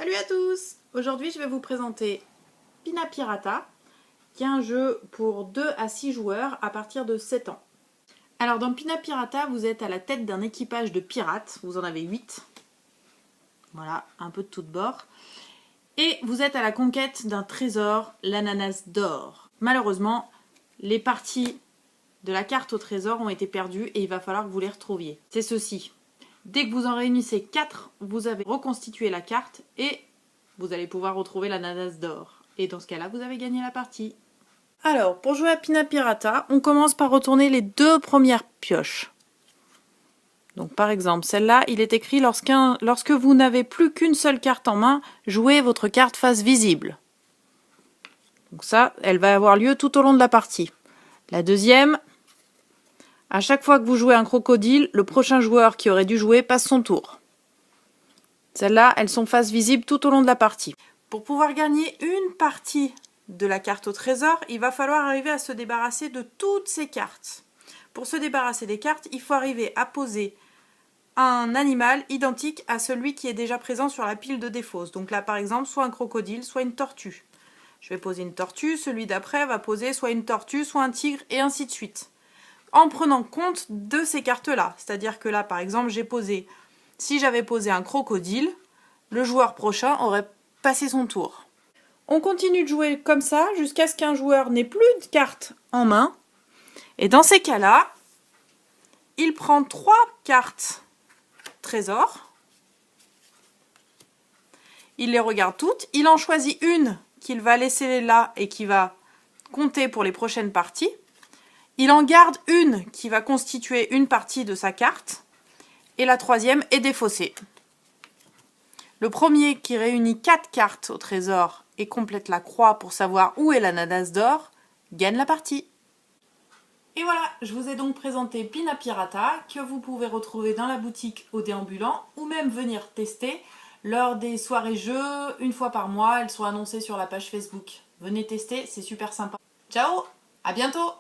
Salut à tous! Aujourd'hui je vais vous présenter Pina Pirata, qui est un jeu pour 2 à 6 joueurs à partir de 7 ans. Alors dans Pina Pirata, vous êtes à la tête d'un équipage de pirates, vous en avez 8. Voilà, un peu de tout de bord. Et vous êtes à la conquête d'un trésor, l'ananas d'or. Malheureusement, les parties de la carte au trésor ont été perdues et il va falloir que vous les retrouviez. C'est ceci. Dès que vous en réunissez 4, vous avez reconstitué la carte et vous allez pouvoir retrouver l'ananas d'or. Et dans ce cas-là, vous avez gagné la partie. Alors, pour jouer à Pina Pirata, on commence par retourner les 2 premières pioches. Donc par exemple, celle-là, il est écrit lorsque vous n'avez plus qu'une seule carte en main, jouez votre carte face visible. Donc ça, elle va avoir lieu tout au long de la partie. La deuxième, à chaque fois que vous jouez un crocodile, le prochain joueur qui aurait dû jouer passe son tour. Celles-là, elles sont face visible tout au long de la partie. Pour pouvoir gagner une partie de la carte au trésor, il va falloir arriver à se débarrasser de toutes ces cartes. Pour se débarrasser des cartes, il faut arriver à poser un animal identique à celui qui est déjà présent sur la pile de défausse. Donc là, par exemple, soit un crocodile, soit une tortue. Je vais poser une tortue, celui d'après va poser soit une tortue, soit un tigre, et ainsi de suite. En prenant compte de ces cartes-là. C'est-à-dire que là, par exemple, si j'avais posé un crocodile, le joueur prochain aurait passé son tour. On continue de jouer comme ça jusqu'à ce qu'un joueur n'ait plus de cartes en main. Et dans ces cas-là, il prend 3 cartes trésor. Il les regarde toutes. Il en choisit une qu'il va laisser là et qui va compter pour les prochaines parties. Il en garde une qui va constituer une partie de sa carte. Et la troisième est défaussée. Le premier qui réunit 4 cartes au trésor et complète la croix pour savoir où est l'ananas d'or, gagne la partie. Et voilà, je vous ai donc présenté Pina Pirata, que vous pouvez retrouver dans la boutique au déambulant, ou même venir tester lors des soirées jeux, une fois par mois, elles sont annoncées sur la page Facebook. Venez tester, c'est super sympa. Ciao, à bientôt!